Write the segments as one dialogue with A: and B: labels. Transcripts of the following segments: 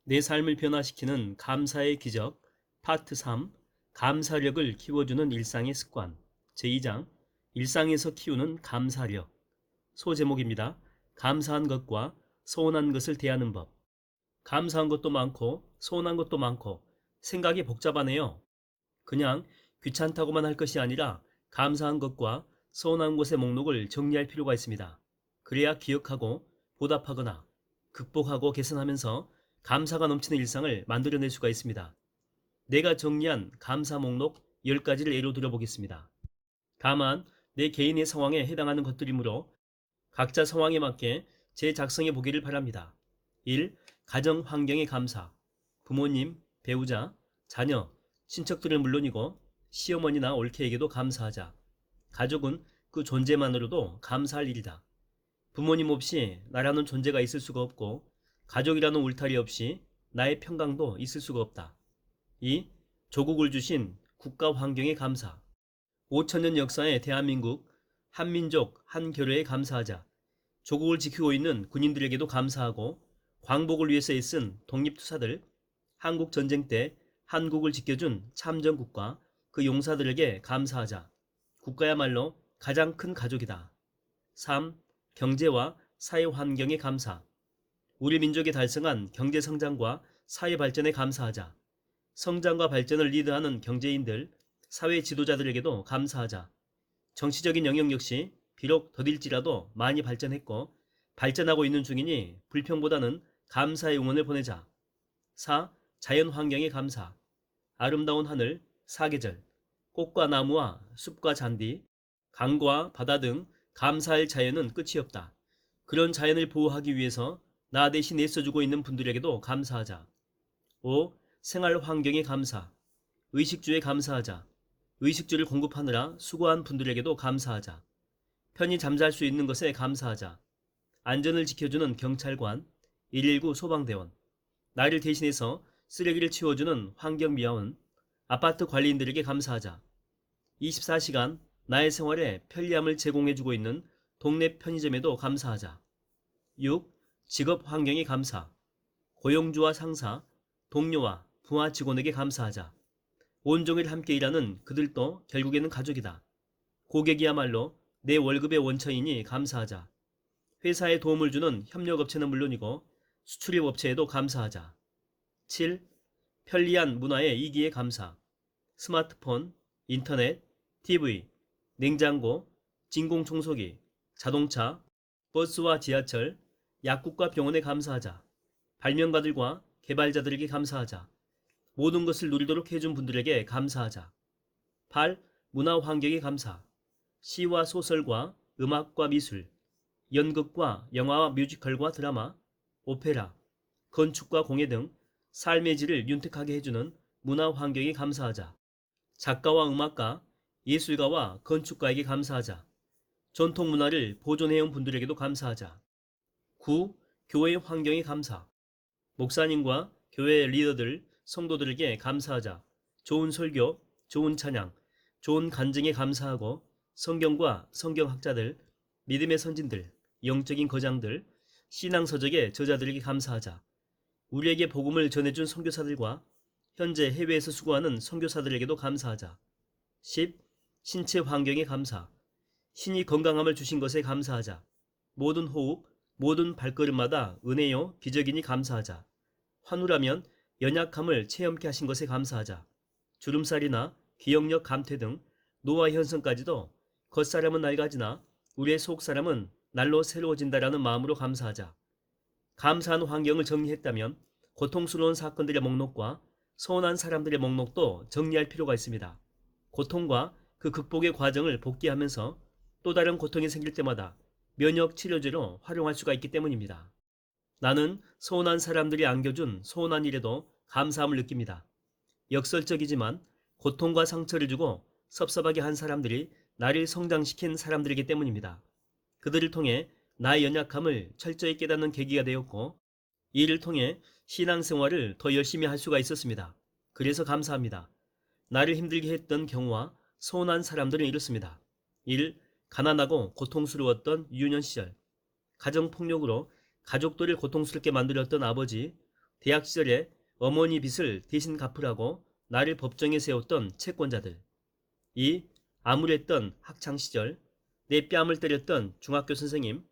A: 내 삶을 변화시키는 감사의 기적 파트 3 감사력을 키워주는 일상의 습관 제2장 일상에서 키우는 감사력 소제목입니다. 감사한 것과 서운한 것을 대하는 법. 감사한 것도 많고 서운한 것도 많고 생각이 복잡하네요. 그냥 귀찮다고만 할 것이 아니라 감사한 것과 서운한 것의 목록을 정리할 필요가 있습니다. 그래야 기억하고 보답하거나 극복하고 개선하면서 감사가 넘치는 일상을 만들어낼 수가 있습니다. 내가 정리한 감사 목록 10가지를 예로 들어보겠습니다. 다만 내 개인의 상황에 해당하는 것들이므로 각자 상황에 맞게 재작성해 보기를 바랍니다. 1. 가정 환경의 감사. 부모님, 배우자, 자녀, 친척들은 물론이고 시어머니나 올케에게도 감사하자. 가족은 그 존재만으로도 감사할 일이다. 부모님 없이 나라는 존재가 있을 수가 없고 가족이라는 울타리 없이 나의 평강도 있을 수가 없다. 2. 조국을 주신 국가 환경에 감사. 5천년 역사의 대한민국, 한민족, 한교류에 감사하자. 조국을 지키고 있는 군인들에게도 감사하고 광복을 위해서 애쓴 독립투사들, 한국전쟁 때 한국을 지켜준 참전국과 그 용사들에게 감사하자. 국가야말로 가장 큰 가족이다. 3. 경제와 사회 환경에 감사. 우리 민족이 달성한 경제 성장과 사회 발전에 감사하자. 성장과 발전을 리드하는 경제인들, 사회 지도자들에게도 감사하자. 정치적인 영역 역시 비록 더딜지라도 많이 발전했고 발전하고 있는 중이니 불평보다는 감사의 응원을 보내자. 4. 자연 환경에 감사. 아름다운 하늘, 사계절, 꽃과 나무와 숲과 잔디, 강과 바다 등 감사할 자연은 끝이 없다. 그런 자연을 보호하기 위해서 나 대신 애써주고 있는 분들에게도 감사하자. 5. 생활 환경에 감사. 의식주에 감사하자. 의식주를 공급하느라 수고한 분들에게도 감사하자. 편히 잠잘 수 있는 것에 감사하자. 안전을 지켜주는 경찰관, 119 소방대원, 나를 대신해서 쓰레기를 치워주는 환경미화원, 아파트 관리인들에게 감사하자. 24시간 나의 생활에 편리함을 제공해주고 있는 동네 편의점에도 감사하자. 6. 직업 환경에 감사. 고용주와 상사, 동료와 부하 직원에게 감사하자. 온종일 함께 일하는 그들도 결국에는 가족이다. 고객이야말로 내 월급의 원천이니 감사하자. 회사에 도움을 주는 협력업체는 물론이고 수출입업체에도 감사하자. 7. 편리한 문화의 이기에 감사. 스마트폰, 인터넷, TV, 냉장고, 진공청소기, 자동차, 버스와 지하철, 약국과 병원에 감사하자. 발명가들과 개발자들에게 감사하자. 모든 것을 누리도록 해준 분들에게 감사하자. 8. 문화 환경에 감사. 시와 소설과 음악과 미술, 연극과 영화와 뮤지컬과 드라마, 오페라, 건축과 공예 등 삶의 질을 윤택하게 해주는 문화 환경에 감사하자. 작가와 음악가, 예술가와 건축가에게 감사하자. 전통 문화를 보존해온 분들에게도 감사하자. 9. 교회 환경에 감사. 목사님과 교회 리더들, 성도들에게 감사하자. 좋은 설교, 좋은 찬양, 좋은 간증에 감사하고 성경과 성경학자들, 믿음의 선진들, 영적인 거장들, 신앙서적의 저자들에게 감사하자. 우리에게 복음을 전해준 선교사들과 현재 해외에서 수고하는 선교사들에게도 감사하자. 10. 신체 환경에 감사. 신이 건강함을 주신 것에 감사하자. 모든 호흡, 모든 발걸음마다 은혜요 기적이니 감사하자. 환우라면 연약함을 체험케 하신 것에 감사하자. 주름살이나 기억력 감퇴 등 노화 현상까지도 겉사람은 낡아지나 우리의 속사람은 날로 새로워진다라는 마음으로 감사하자. 감사한 환경을 정리했다면 고통스러운 사건들의 목록과 서운한 사람들의 목록도 정리할 필요가 있습니다. 고통과 그 극복의 과정을 복기하면서 또 다른 고통이 생길 때마다 면역 치료제로 활용할 수가 있기 때문입니다. 나는 서운한 사람들이 안겨준 서운한 일에도 감사함을 느낍니다. 역설적이지만 고통과 상처를 주고 섭섭하게 한 사람들이 나를 성장시킨 사람들이기 때문입니다. 그들을 통해 나의 연약함을 철저히 깨닫는 계기가 되었고 이 일을 통해 신앙생활을 더 열심히 할 수가 있었습니다. 그래서 감사합니다. 나를 힘들게 했던 경우와 서운한 사람들은 이렇습니다. 1. 가난하고 고통스러웠던 유년 시절 가정폭력으로 가족들을 고통스럽게 만들었던 아버지, 대학 시절에 어머니 빚을 대신 갚으라고 나를 법정에 세웠던 채권자들. 2. 암울했던 학창시절, 내 뺨을 때렸던 중학교 선생님,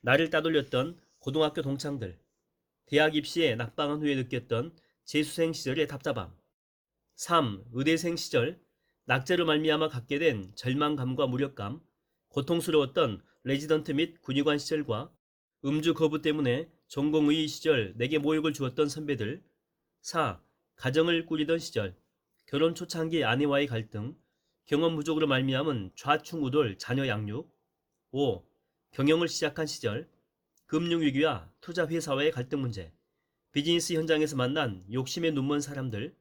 A: 나를 따돌렸던 고등학교 동창들, 대학 입시에 낙방한 후에 느꼈던 재수생 시절의 답답함. 3. 의대생 시절, 낙제로 말미암아 갖게 된 절망감과 무력감, 고통스러웠던 레지던트 및 군의관 시절과 음주 거부 때문에 전공의의 시절 내게 모욕을 주었던 선배들. 4. 가정을 꾸리던 시절, 결혼 초창기 아내와의 갈등, 경험 부족으로 말미암은 좌충우돌 자녀 양육. 5. 경영을 시작한 시절, 금융위기와 투자회사와의 갈등 문제, 비즈니스 현장에서 만난 욕심에 눈먼 사람들,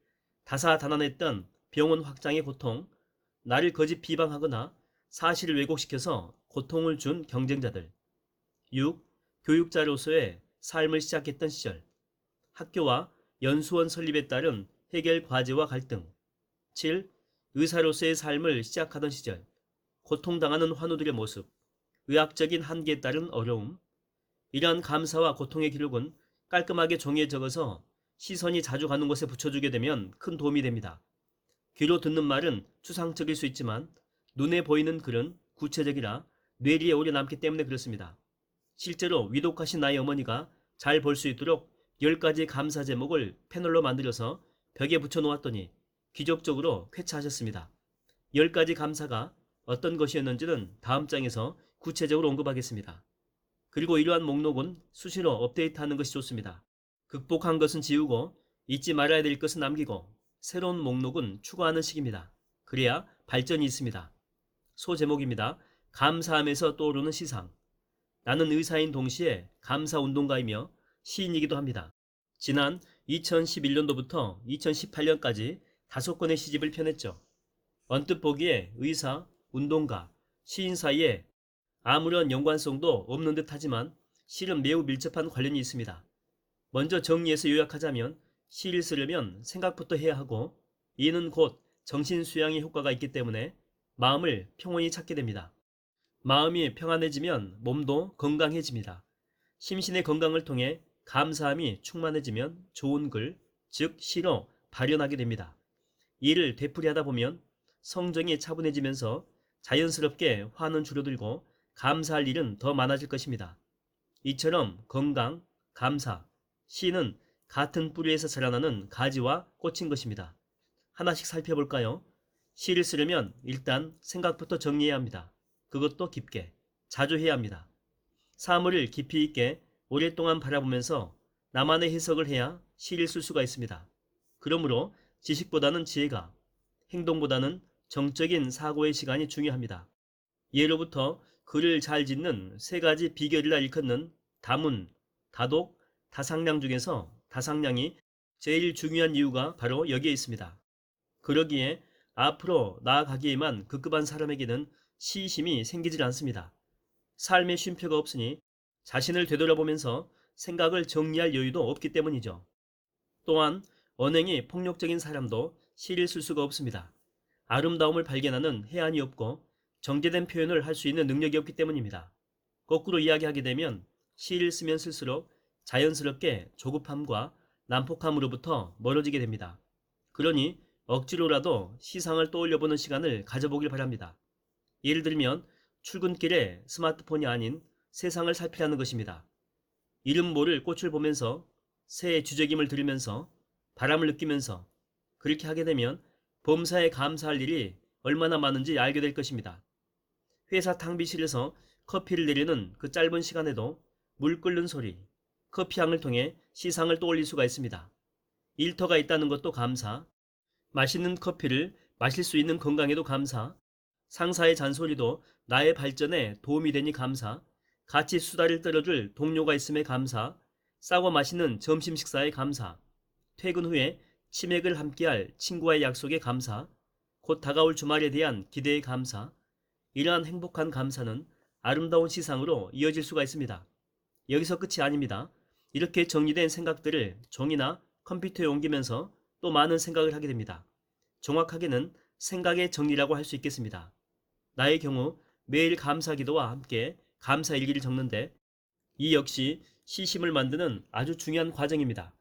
A: 다사다난했던 병원 확장의 고통, 나를 거짓 비방하거나 사실을 왜곡시켜서 고통을 준 경쟁자들. 6. 교육자로서의 삶을 시작했던 시절, 학교와 연수원 설립에 따른 해결 과제와 갈등. 7. 의사로서의 삶을 시작하던 시절, 고통당하는 환우들의 모습, 의학적인 한계에 따른 어려움. 이러한 감사와 고통의 기록은 깔끔하게 종이에 적어서 시선이 자주 가는 곳에 붙여주게 되면 큰 도움이 됩니다. 귀로 듣는 말은 추상적일 수 있지만 눈에 보이는 글은 구체적이라 뇌리에 오래 남기 때문에 그렇습니다. 실제로 위독하신 나의 어머니가 잘 볼 수 있도록 10가지 감사 제목을 패널로 만들어서 벽에 붙여놓았더니 기적적으로 쾌차하셨습니다. 10가지 감사가 어떤 것이었는지는 다음 장에서 구체적으로 언급하겠습니다. 그리고 이러한 목록은 수시로 업데이트하는 것이 좋습니다. 극복한 것은 지우고 잊지 말아야 될 것은 남기고 새로운 목록은 추가하는 식입니다. 그래야 발전이 있습니다. 소제목입니다. 감사함에서 떠오르는 시상. 나는 의사인 동시에 감사운동가이며 시인이기도 합니다. 지난 2011년도부터 2018년까지 5건의 시집을 펴냈죠. 언뜻 보기에 의사, 운동가, 시인 사이에 아무런 연관성도 없는 듯 하지만 실은 매우 밀접한 관련이 있습니다. 먼저 정리해서 요약하자면 시를 쓰려면 생각부터 해야 하고 이는 곧 정신수양의 효과가 있기 때문에 마음을 평온히 찾게 됩니다. 마음이 평안해지면 몸도 건강해집니다. 심신의 건강을 통해 감사함이 충만해지면 좋은 글, 즉 시로 발현하게 됩니다. 이를 되풀이하다 보면 성정이 차분해지면서 자연스럽게 화는 줄어들고 감사할 일은 더 많아질 것입니다. 이처럼 건강, 감사, 시는 같은 뿌리에서 자라나는 가지와 꽃인 것입니다. 하나씩 살펴볼까요? 시를 쓰려면 일단 생각부터 정리해야 합니다. 그것도 깊게, 자주 해야 합니다. 사물을 깊이 있게 오랫동안 바라보면서 나만의 해석을 해야 시를 쓸 수가 있습니다. 그러므로 지식보다는 지혜가, 행동보다는 정적인 사고의 시간이 중요합니다. 예로부터 글을 잘 짓는 3가지 비결이라 일컫는 다문, 다독, 다상량 중에서 다상량이 제일 중요한 이유가 바로 여기에 있습니다. 그러기에 앞으로 나아가기에만 급급한 사람에게는 시심이 생기질 않습니다. 삶의 쉼표가 없으니 자신을 되돌아보면서 생각을 정리할 여유도 없기 때문이죠. 또한 언행이 폭력적인 사람도 시를 쓸 수가 없습니다. 아름다움을 발견하는 해안이 없고 정제된 표현을 할 수 있는 능력이 없기 때문입니다. 거꾸로 이야기하게 되면 시를 쓰면 쓸수록 자연스럽게 조급함과 난폭함으로부터 멀어지게 됩니다. 그러니 억지로라도 시상을 떠올려보는 시간을 가져보길 바랍니다. 예를 들면 출근길에 스마트폰이 아닌 세상을 살피라는 것입니다. 이름 모를 꽃을 보면서 새의 주저김을 들으면서 바람을 느끼면서 그렇게 하게 되면 범사에 감사할 일이 얼마나 많은지 알게 될 것입니다. 회사 탕비실에서 커피를 내리는 그 짧은 시간에도 물 끓는 소리, 커피향을 통해 시상을 떠올릴 수가 있습니다. 일터가 있다는 것도 감사, 맛있는 커피를 마실 수 있는 건강에도 감사, 상사의 잔소리도 나의 발전에 도움이 되니 감사, 같이 수다를 떨어줄 동료가 있음에 감사, 싸고 맛있는 점심 식사에 감사, 퇴근 후에 치맥을 함께할 친구와의 약속에 감사, 곧 다가올 주말에 대한 기대에 감사. 이러한 행복한 감사는 아름다운 시상으로 이어질 수가 있습니다. 여기서 끝이 아닙니다. 이렇게 정리된 생각들을 종이나 컴퓨터에 옮기면서 또 많은 생각을 하게 됩니다. 정확하게는 생각의 정리라고 할 수 있겠습니다. 나의 경우 매일 감사기도와 함께 감사일기를 적는데 이 역시 시심을 만드는 아주 중요한 과정입니다.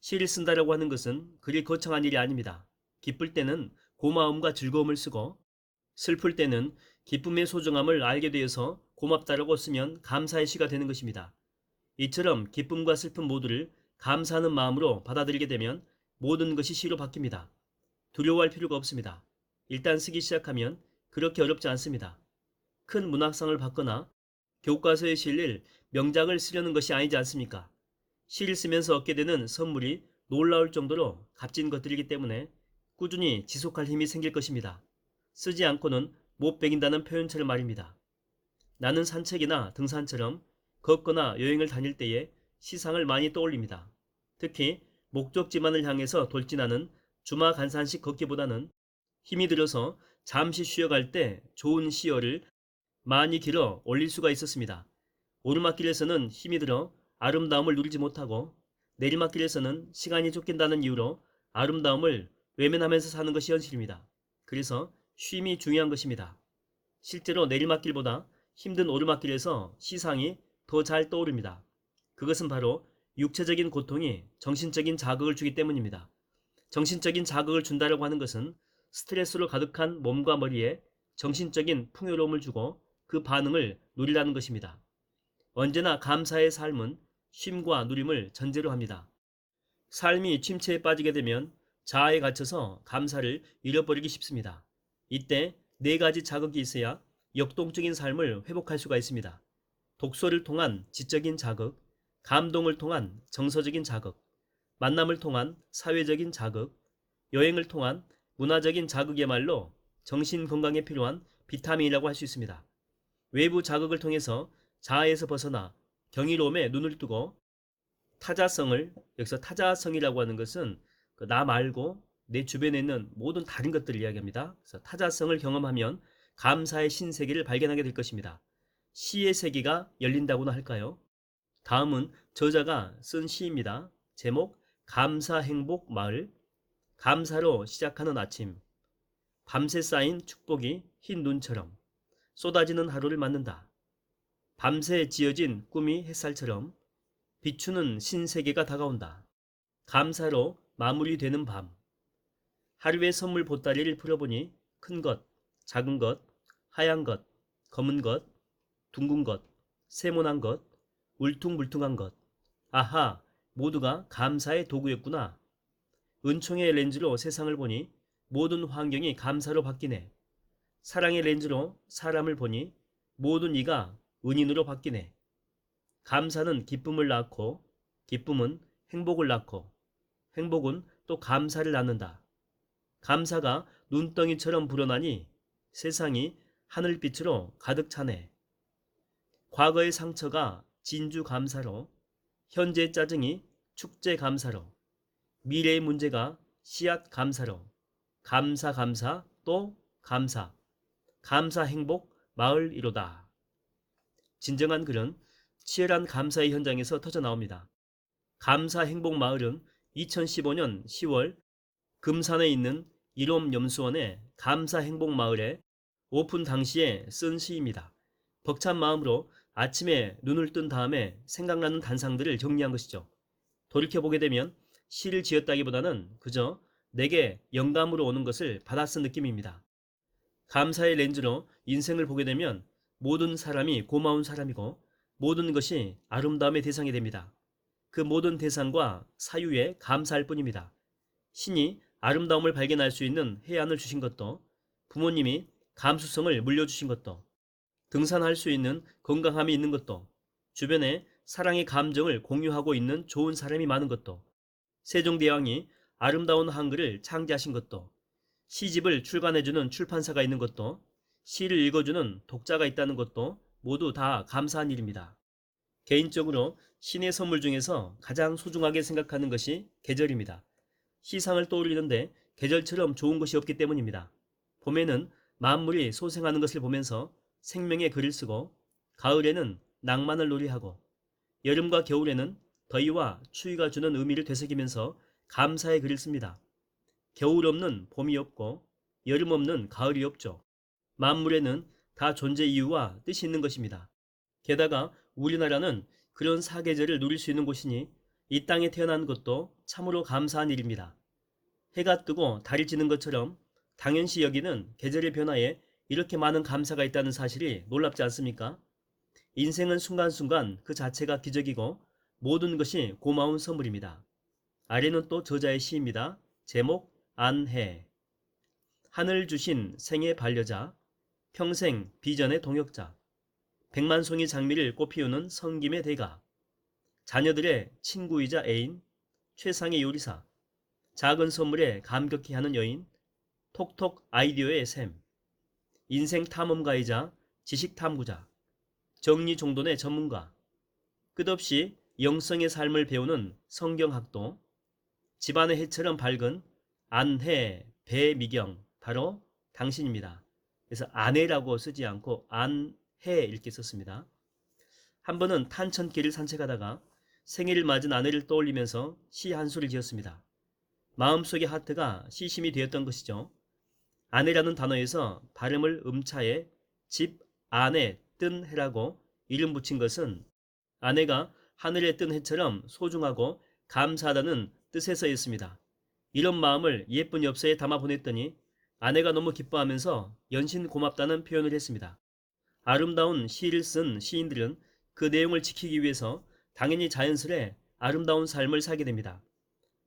A: 시를 쓴다라고 하는 것은 그리 거창한 일이 아닙니다. 기쁠 때는 고마움과 즐거움을 쓰고 슬플 때는 기쁨의 소중함을 알게 되어서 고맙다라고 쓰면 감사의 시가 되는 것입니다. 이처럼 기쁨과 슬픔 모두를 감사하는 마음으로 받아들이게 되면 모든 것이 시로 바뀝니다. 두려워할 필요가 없습니다. 일단 쓰기 시작하면 그렇게 어렵지 않습니다. 큰 문학상을 받거나 교과서에 실릴 명작을 쓰려는 것이 아니지 않습니까? 시를 쓰면서 얻게 되는 선물이 놀라울 정도로 값진 것들이기 때문에 꾸준히 지속할 힘이 생길 것입니다. 쓰지 않고는 못 배긴다는 표현처럼 말입니다. 나는 산책이나 등산처럼 걷거나 여행을 다닐 때에 시상을 많이 떠올립니다. 특히 목적지만을 향해서 돌진하는 주마간산식 걷기보다는 힘이 들어서 잠시 쉬어갈 때 좋은 시어를 많이 길어 올릴 수가 있었습니다. 오르막길에서는 힘이 들어 아름다움을 누리지 못하고 내리막길에서는 시간이 쫓긴다는 이유로 아름다움을 외면하면서 사는 것이 현실입니다. 그래서 쉼이 중요한 것입니다. 실제로 내리막길보다 힘든 오르막길에서 시상이 더 잘 떠오릅니다. 그것은 바로 육체적인 고통이 정신적인 자극을 주기 때문입니다. 정신적인 자극을 준다라고 하는 것은 스트레스로 가득한 몸과 머리에 정신적인 풍요로움을 주고 그 반응을 누리라는 것입니다. 언제나 감사의 삶은 쉼과 누림을 전제로 합니다. 삶이 침체에 빠지게 되면 자아에 갇혀서 감사를 잃어버리기 쉽습니다. 이때 네 가지 자극이 있어야 역동적인 삶을 회복할 수가 있습니다. 독서를 통한 지적인 자극, 감동을 통한 정서적인 자극, 만남을 통한 사회적인 자극, 여행을 통한 문화적인 자극이야말로 정신 건강에 필요한 비타민이라고 할 수 있습니다. 외부 자극을 통해서 자아에서 벗어나 경이로움에 눈을 뜨고 타자성을, 여기서 타자성이라고 하는 것은 나 말고 내 주변에 있는 모든 다른 것들을 이야기합니다. 그래서 타자성을 경험하면 감사의 신세계를 발견하게 될 것입니다. 시의 세계가 열린다고나 할까요? 다음은 저자가 쓴 시입니다. 제목 감사 행복 마을. 감사로 시작하는 아침. 밤새 쌓인 축복이 흰 눈처럼 쏟아지는 하루를 맞는다. 밤새 지어진 꿈이 햇살처럼 비추는 신세계가 다가온다. 감사로 마무리되는 밤. 하루의 선물 보따리를 풀어보니 큰 것, 작은 것, 하얀 것, 검은 것, 둥근 것, 세모난 것, 울퉁불퉁한 것. 아하, 모두가 감사의 도구였구나. 은총의 렌즈로 세상을 보니 모든 환경이 감사로 바뀌네. 사랑의 렌즈로 사람을 보니 모든 이가 은인으로 바뀌네. 감사는 기쁨을 낳고 기쁨은 행복을 낳고 행복은 또 감사를 낳는다. 감사가 눈덩이처럼 불어나니 세상이 하늘빛으로 가득 차네. 과거의 상처가 진주 감사로, 현재의 짜증이 축제 감사로, 미래의 문제가 씨앗 감사로, 감사 감사 또 감사, 감사 행복 마을 이로다. 진정한 글은 치열한 감사의 현장에서 터져 나옵니다. 감사 행복 마을은 2015년 10월 금산에 있는 일홈염수원의 감사 행복 마을에 오픈 당시에 쓴 시입니다. 벅찬 마음으로 아침에 눈을 뜬 다음에 생각나는 단상들을 정리한 것이죠. 돌이켜보게 되면 시를 지었다기보다는 그저 내게 영감으로 오는 것을 받아 쓴 느낌입니다. 감사의 렌즈로 인생을 보게 되면 모든 사람이 고마운 사람이고 모든 것이 아름다움의 대상이 됩니다. 그 모든 대상과 사유에 감사할 뿐입니다. 신이 아름다움을 발견할 수 있는 해안을 주신 것도, 부모님이 감수성을 물려주신 것도, 등산할 수 있는 건강함이 있는 것도, 주변에 사랑의 감정을 공유하고 있는 좋은 사람이 많은 것도, 세종대왕이 아름다운 한글을 창제하신 것도, 시집을 출간해주는 출판사가 있는 것도, 시를 읽어주는 독자가 있다는 것도 모두 다 감사한 일입니다. 개인적으로 신의 선물 중에서 가장 소중하게 생각하는 것이 계절입니다. 시상을 떠올리는데 계절처럼 좋은 것이 없기 때문입니다. 봄에는 만물이 소생하는 것을 보면서 생명의 글을 쓰고, 가을에는 낭만을 놀이하고, 여름과 겨울에는 더위와 추위가 주는 의미를 되새기면서 감사의 글을 씁니다. 겨울 없는 봄이 없고 여름 없는 가을이 없죠. 만물에는 다 존재 이유와 뜻이 있는 것입니다. 게다가 우리나라는 그런 사계절을 누릴 수 있는 곳이니 이 땅에 태어난 것도 참으로 감사한 일입니다. 해가 뜨고 달이 지는 것처럼 당연시 여기는 계절의 변화에 이렇게 많은 감사가 있다는 사실이 놀랍지 않습니까? 인생은 순간순간 그 자체가 기적이고 모든 것이 고마운 선물입니다. 아래는 또 저자의 시입니다. 제목 안해. 하늘 주신 생의 반려자, 평생 비전의 동역자, 백만송이 장미를 꽃피우는 성김의 대가, 자녀들의 친구이자 애인, 최상의 요리사, 작은 선물에 감격해 하는 여인, 톡톡 아이디어의 샘, 인생 탐험가이자 지식 탐구자, 정리정돈의 전문가, 끝없이 영성의 삶을 배우는 성경학도, 집안의 해처럼 밝은 안해 배미경, 바로 당신입니다. 그래서 아내라고 쓰지 않고 안해 이렇게 썼습니다. 한 번은 탄천길을 산책하다가 생일을 맞은 아내를 떠올리면서 시 한 수를 지었습니다. 마음속의 하트가 시심이 되었던 것이죠. 아내라는 단어에서 발음을 음차에 집 안에 뜬 해라고 이름 붙인 것은 아내가 하늘에 뜬 해처럼 소중하고 감사하다는 뜻에서였습니다. 이런 마음을 예쁜 엽서에 담아 보냈더니 아내가 너무 기뻐하면서 연신 고맙다는 표현을 했습니다. 아름다운 시를 쓴 시인들은 그 내용을 지키기 위해서 당연히 자연스레 아름다운 삶을 살게 됩니다.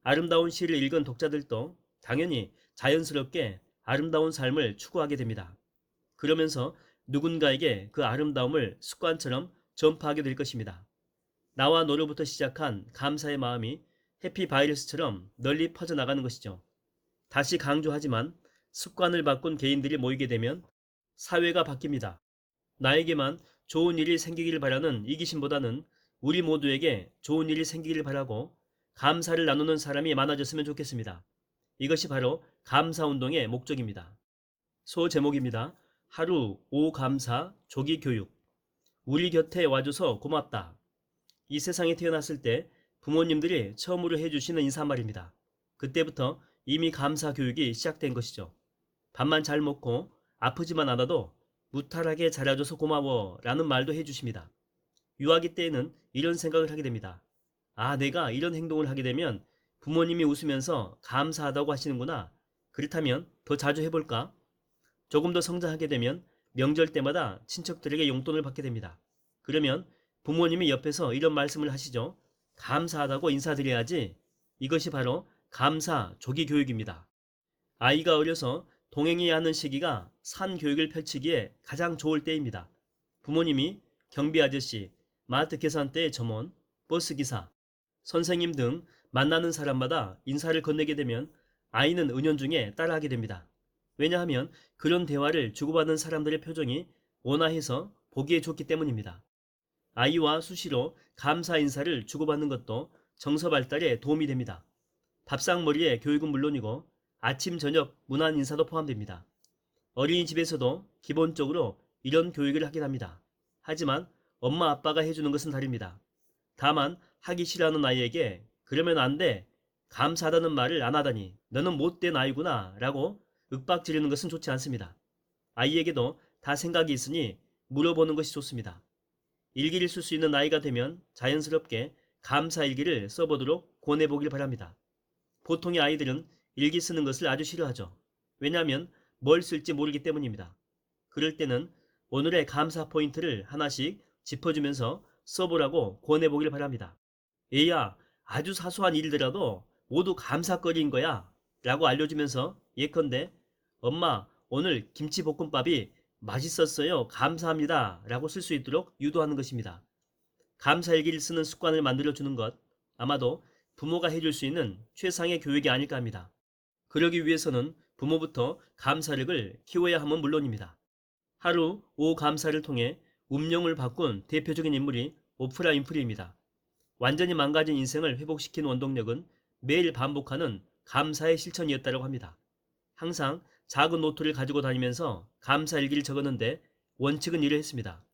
A: 아름다운 시를 읽은 독자들도 당연히 자연스럽게 아름다운 삶을 추구하게 됩니다. 그러면서 누군가에게 그 아름다움을 습관처럼 전파하게 될 것입니다. 나와 너로부터 시작한 감사의 마음이 해피바이러스처럼 널리 퍼져나가는 것이죠. 다시 강조하지만 습관을 바꾼 개인들이 모이게 되면 사회가 바뀝니다. 나에게만 좋은 일이 생기길 바라는 이기심보다는 우리 모두에게 좋은 일이 생기길 바라고 감사를 나누는 사람이 많아졌으면 좋겠습니다. 이것이 바로 감사운동의 목적입니다. 소제목입니다. 하루 5감사 조기교육. 우리 곁에 와줘서 고맙다. 이 세상에 태어났을 때 부모님들이 처음으로 해주시는 인사말입니다. 그때부터 이미 감사 교육이 시작된 것이죠. 밥만 잘 먹고 아프지만 않아도 무탈하게 자라줘서 고마워 라는 말도 해주십니다. 유아기 때에는 이런 생각을 하게 됩니다. 아, 내가 이런 행동을 하게 되면 부모님이 웃으면서 감사하다고 하시는구나. 그렇다면 더 자주 해볼까? 조금 더 성장하게 되면 명절 때마다 친척들에게 용돈을 받게 됩니다. 그러면 부모님이 옆에서 이런 말씀을 하시죠. 감사하다고 인사드려야지. 이것이 바로 감사 조기 교육입니다. 아이가 어려서 동행해야 하는 시기가 산 교육을 펼치기에 가장 좋을 때입니다. 부모님이 경비 아저씨, 마트 계산대의 점원, 버스기사, 선생님 등 만나는 사람마다 인사를 건네게 되면 아이는 은연중에 따라하게 됩니다. 왜냐하면 그런 대화를 주고받는 사람들의 표정이 온화해서 보기에 좋기 때문입니다. 아이와 수시로 감사 인사를 주고받는 것도 정서 발달에 도움이 됩니다. 밥상머리의 교육은 물론이고 아침 저녁 문안 인사도 포함됩니다. 어린이집에서도 기본적으로 이런 교육을 하긴 합니다. 하지만 엄마 아빠가 해주는 것은 다릅니다. 다만 하기 싫어하는 아이에게 그러면 안 돼, 감사하다는 말을 안 하다니 너는 못된 아이구나 라고 윽박지르는 것은 좋지 않습니다. 아이에게도 다 생각이 있으니 물어보는 것이 좋습니다. 일기를 쓸 수 있는 나이가 되면 자연스럽게 감사 일기를 써보도록 권해보길 바랍니다. 보통의 아이들은 일기 쓰는 것을 아주 싫어하죠. 왜냐하면 뭘 쓸지 모르기 때문입니다. 그럴 때는 오늘의 감사 포인트를 하나씩 짚어주면서 써보라고 권해보길 바랍니다. 얘야, 아주 사소한 일이더라도 모두 감사거리인 거야 라고 알려주면서 예컨대 엄마 오늘 김치볶음밥이 맛있었어요. 감사합니다 라고 쓸 수 있도록 유도하는 것입니다. 감사일기를 쓰는 습관을 만들어주는 것, 아마도 부모가 해줄 수 있는 최상의 교육이 아닐까 합니다. 그러기 위해서는 부모부터 감사력을 키워야 함은 물론입니다. 하루 5감사를 통해 운명을 바꾼 대표적인 인물이 오프라 윈프리입니다. 완전히 망가진 인생을 회복시킨 원동력은 매일 반복하는 감사의 실천이었다고 합니다. 항상 작은 노트를 가지고 다니면서 감사일기를 적었는데 원칙은 이러했습니다.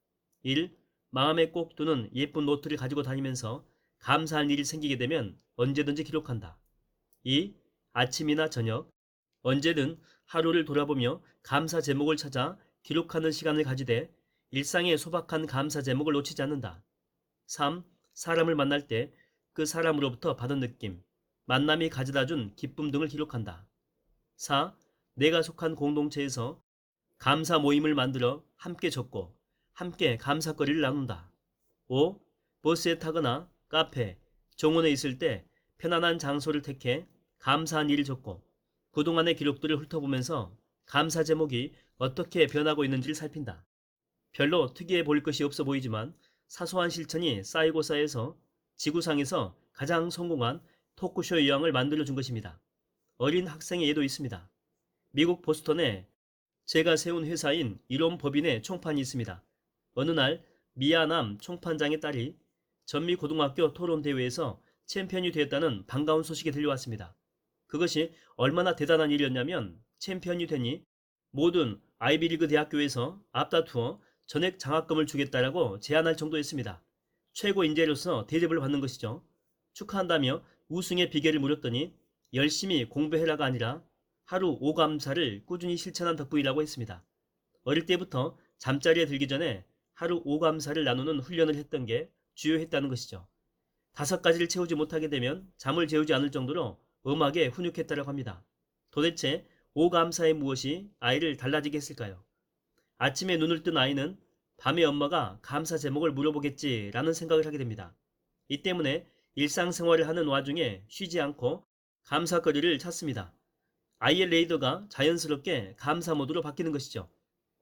A: 1. 마음에 꼭 두는 예쁜 노트를 가지고 다니면서 감사할 일이 생기게 되면 언제든지 기록한다. 2. 아침이나 저녁, 언제든 하루를 돌아보며 감사 제목을 찾아 기록하는 시간을 가지되 일상의 소박한 감사 제목을 놓치지 않는다. 3. 사람을 만날 때 그 사람으로부터 받은 느낌, 만남이 가져다준 기쁨 등을 기록한다. 4. 내가 속한 공동체에서 감사 모임을 만들어 함께 적고 함께 감사거리를 나눈다. 5. 버스에 타거나 카페, 정원에 있을 때 편안한 장소를 택해 감사한 일을 적고 그동안의 기록들을 훑어보면서 감사 제목이 어떻게 변하고 있는지를 살핀다. 별로 특이해 보일 것이 없어 보이지만 사소한 실천이 쌓이고 쌓여서 지구상에서 가장 성공한 토크쇼 유형을 만들어준 것입니다. 어린 학생의 예도 있습니다. 미국 보스턴에 제가 세운 회사인 이론법인의 총판이 있습니다. 어느 날 미아남 총판장의 딸이 전미고등학교 토론대회에서 챔피언이 되었다는 반가운 소식이 들려왔습니다. 그것이 얼마나 대단한 일이었냐면 챔피언이 되니 모든 아이비리그 대학교에서 앞다투어 전액 장학금을 주겠다라고 제안할 정도였습니다. 최고 인재로서 대접을 받는 것이죠. 축하한다며 우승의 비결을 물었더니 열심히 공부해라가 아니라 하루 5감사를 꾸준히 실천한 덕분이라고 했습니다. 어릴 때부터 잠자리에 들기 전에 하루 5감사를 나누는 훈련을 했던 게 주요했다는 것이죠. 5가지를 채우지 못하게 되면 잠을 재우지 않을 정도로 음악에 훈육했다고 합니다. 도대체 5감사의 무엇이 아이를 달라지게 했을까요? 아침에 눈을 뜬 아이는 밤에 엄마가 감사 제목을 물어보겠지라는 생각을 하게 됩니다. 이 때문에 일상생활을 하는 와중에 쉬지 않고 감사거리를 찾습니다. 아이의 레이더가 자연스럽게 감사 모드로 바뀌는 것이죠.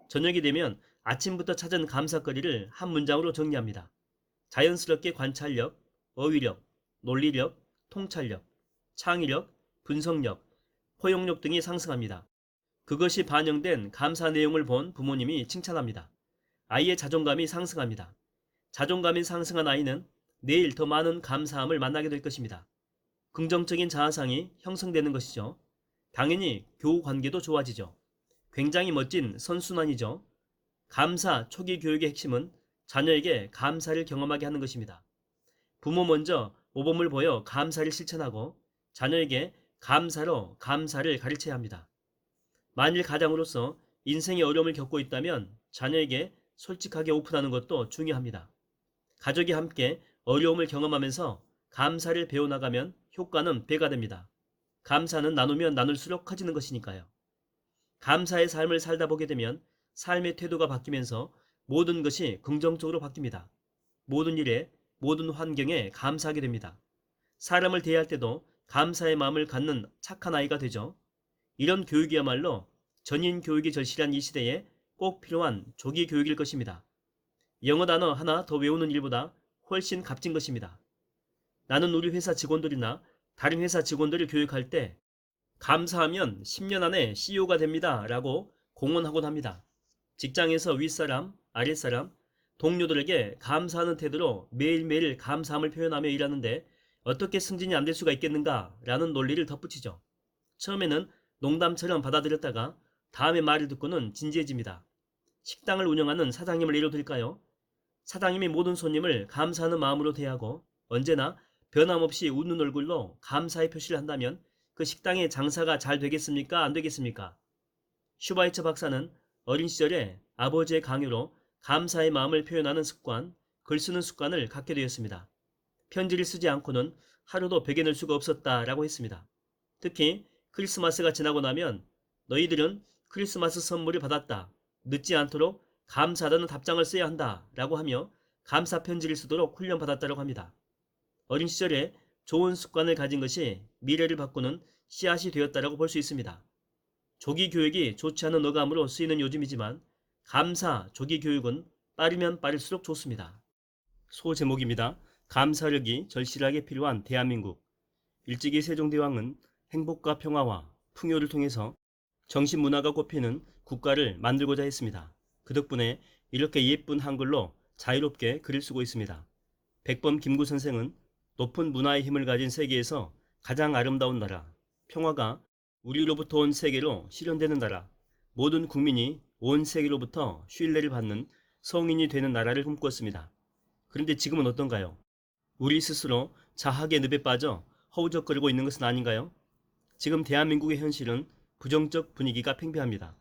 A: 저녁이 되면 아침부터 찾은 감사거리를 한 문장으로 정리합니다. 자연스럽게 관찰력, 어휘력, 논리력, 통찰력, 창의력, 분석력, 포용력 등이 상승합니다. 그것이 반영된 감사 내용을 본 부모님이 칭찬합니다. 아이의 자존감이 상승합니다. 자존감이 상승한 아이는 내일 더 많은 감사함을 만나게 될 것입니다. 긍정적인 자아상이 형성되는 것이죠. 당연히 교우 관계도 좋아지죠. 굉장히 멋진 선순환이죠. 감사 초기 교육의 핵심은 자녀에게 감사를 경험하게 하는 것입니다. 부모 먼저 모범을 보여 감사를 실천하고 자녀에게 감사로 감사를 가르쳐야 합니다. 만일 가장으로서 인생의 어려움을 겪고 있다면 자녀에게 솔직하게 오픈하는 것도 중요합니다. 가족이 함께 어려움을 경험하면서 감사를 배워나가면 효과는 배가 됩니다. 감사는 나누면 나눌수록 커지는 것이니까요. 감사의 삶을 살다 보게 되면 삶의 태도가 바뀌면서 모든 것이 긍정적으로 바뀝니다. 모든 일에, 모든 환경에 감사하게 됩니다. 사람을 대할 때도 감사의 마음을 갖는 착한 아이가 되죠. 이런 교육이야말로 전인 교육이 절실한 이 시대에 꼭 필요한 조기 교육일 것입니다. 영어 단어 하나 더 외우는 일보다 훨씬 값진 것입니다. 나는 우리 회사 직원들이나 다른 회사 직원들을 교육할 때 감사하면 10년 안에 CEO가 됩니다 라고 공언하곤 합니다. 직장에서 윗사람, 아랫사람, 동료들에게 감사하는 태도로 매일매일 감사함을 표현하며 일하는데 어떻게 승진이 안 될 수가 있겠는가 라는 논리를 덧붙이죠. 처음에는 농담처럼 받아들였다가 다음의 말을 듣고는 진지해집니다. 식당을 운영하는 사장님을 예로 들까요? 사장님이 모든 손님을 감사하는 마음으로 대하고 언제나 변함없이 웃는 얼굴로 감사의 표시를 한다면 그 식당의 장사가 잘 되겠습니까? 안 되겠습니까? 슈바이처 박사는 어린 시절에 아버지의 강요로 감사의 마음을 표현하는 습관, 글 쓰는 습관을 갖게 되었습니다. 편지를 쓰지 않고는 하루도 베개 넣을 수가 없었다라고 했습니다. 특히 크리스마스가 지나고 나면 너희들은 크리스마스 선물을 받았다. 늦지 않도록 감사하다는 답장을 써야 한다 라고 하며 감사 편지를 쓰도록 훈련받았다고 합니다. 어린 시절에 좋은 습관을 가진 것이 미래를 바꾸는 씨앗이 되었다라고 볼 수 있습니다. 조기 교육이 좋지 않은 어감으로 쓰이는 요즘이지만 감사 조기 교육은 빠르면 빠를수록 좋습니다. 소제목입니다. 감사력이 절실하게 필요한 대한민국. 일찍이 세종대왕은 행복과 평화와 풍요를 통해서 정신문화가 꼽히는 국가를 만들고자 했습니다. 그 덕분에 이렇게 예쁜 한글로 자유롭게 글을 쓰고 있습니다. 백범 김구 선생은 높은 문화의 힘을 가진 세계에서 가장 아름다운 나라, 평화가 우리로부터 온 세계로 실현되는 나라, 모든 국민이 온 세계로부터 신뢰를 받는 성인이 되는 나라를 꿈꿨습니다. 그런데 지금은 어떤가요? 우리 스스로 자학의 늪에 빠져 허우적거리고 있는 것은 아닌가요? 지금 대한민국의 현실은 부정적 분위기가 팽배합니다.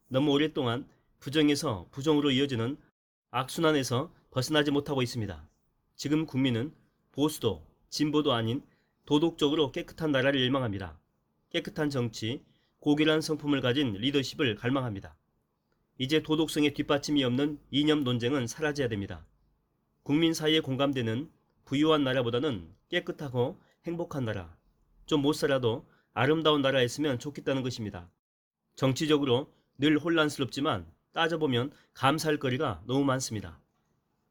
A: 너무 오랫동안 부정에서 부정으로 이어지는 악순환에서 벗어나지 못하고 있습니다. 지금 국민은 보수도 진보도 아닌 도덕적으로 깨끗한 나라를 열망합니다. 깨끗한 정치, 고귀한 성품을 가진 리더십을 갈망합니다. 이제 도덕성의 뒷받침이 없는 이념 논쟁은 사라져야 됩니다. 국민 사이에 공감되는 부유한 나라보다는 깨끗하고 행복한 나라, 좀 못 살아도 아름다운 나라였으면 좋겠다는 것입니다. 정치적으로 늘 혼란스럽지만 따져보면 감사할 거리가 너무 많습니다.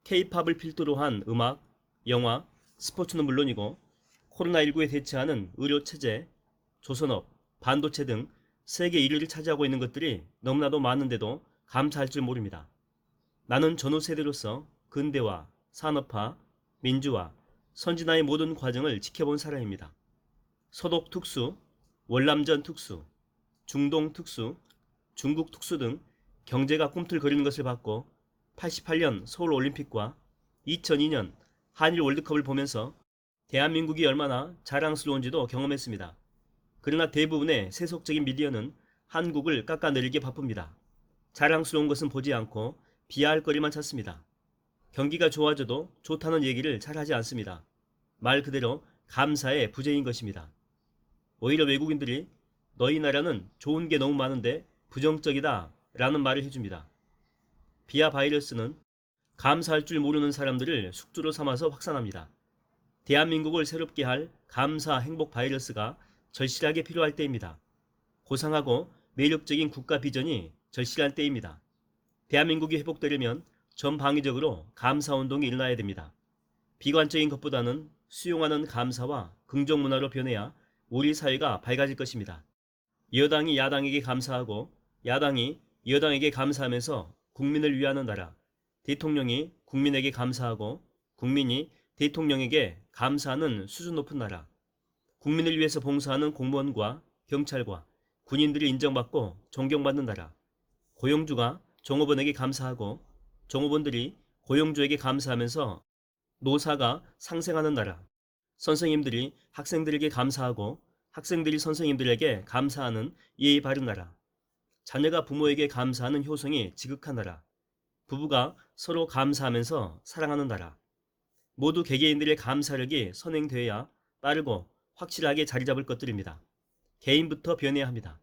A: K-팝을 필두로 한 음악, 영화, 스포츠는 물론이고 코로나19에 대처하는 의료체제, 조선업, 반도체 등 세계 1위를 차지하고 있는 것들이 너무나도 많은데도 감사할 줄 모릅니다. 나는 전후 세대로서 근대화, 산업화, 민주화, 선진화의 모든 과정을 지켜본 사람입니다. 서독 특수, 월남전 특수, 중동 특수, 중국 특수 등 경제가 꿈틀거리는 것을 봤고 88년 서울올림픽과 2002년 한일 월드컵을 보면서 대한민국이 얼마나 자랑스러운지도 경험했습니다. 그러나 대부분의 세속적인 미디어는 한국을 깎아내리기에 바쁩니다. 자랑스러운 것은 보지 않고 비하할 거리만 찾습니다. 경기가 좋아져도 좋다는 얘기를 잘 하지 않습니다. 말 그대로 감사의 부재인 것입니다. 오히려 외국인들이 너희 나라는 좋은 게 너무 많은데 부정적이다 라는 말을 해줍니다. 비하 바이러스는 감사할 줄 모르는 사람들을 숙주로 삼아서 확산합니다. 대한민국을 새롭게 할 감사 행복 바이러스가 절실하게 필요할 때입니다. 고상하고 매력적인 국가 비전이 절실한 때입니다. 대한민국이 회복되려면 전방위적으로 감사운동이 일어나야 됩니다. 비관적인 것보다는 수용하는 감사와 긍정 문화로 변해야 우리 사회가 밝아질 것입니다. 여당이 야당에게 감사하고 야당이 여당에게 감사하면서 국민을 위하는 나라, 대통령이 국민에게 감사하고 국민이 대통령에게 감사하는 수준 높은 나라, 국민을 위해서 봉사하는 공무원과 경찰과 군인들이 인정받고 존경받는 나라, 고용주가 종업원에게 감사하고 종업원들이 고용주에게 감사하면서 노사가 상생하는 나라, 선생님들이 학생들에게 감사하고 학생들이 선생님들에게 감사하는 예의 바른 나라, 자녀가 부모에게 감사하는 효성이 지극한 나라, 부부가 서로 감사하면서 사랑하는 나라, 모두 개개인들의 감사력이 선행되어야 빠르고 확실하게 자리 잡을 것들입니다. 개인부터 변해야 합니다.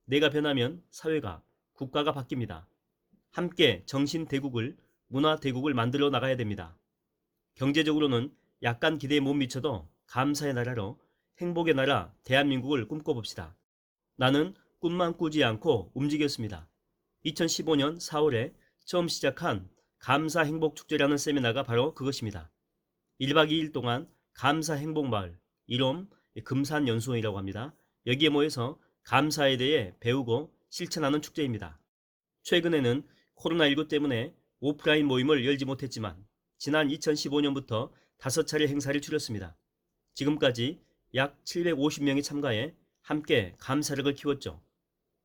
A: 내가 변하면 사회가, 국가가 바뀝니다. 함께 정신대국을, 문화대국을 만들어 나가야 됩니다. 경제적으로는 약간 기대에 못 미쳐도 감사의 나라로 행복의 나라 대한민국을 꿈꿔봅시다. 나는 꿈만 꾸지 않고 움직였습니다. 2015년 4월에 처음 시작한 감사 행복 축제라는 세미나가 바로 그것입니다. 1박 2일 동안 감사 행복마을, 이롬 금산연수원이라고 합니다. 여기에 모여서 감사에 대해 배우고 실천하는 축제입니다. 최근에는 코로나19 때문에 오프라인 모임을 열지 못했지만 지난 2015년부터 5차례 행사를 치렀습니다. 지금까지 약 750명이 참가해 함께 감사력을 키웠죠.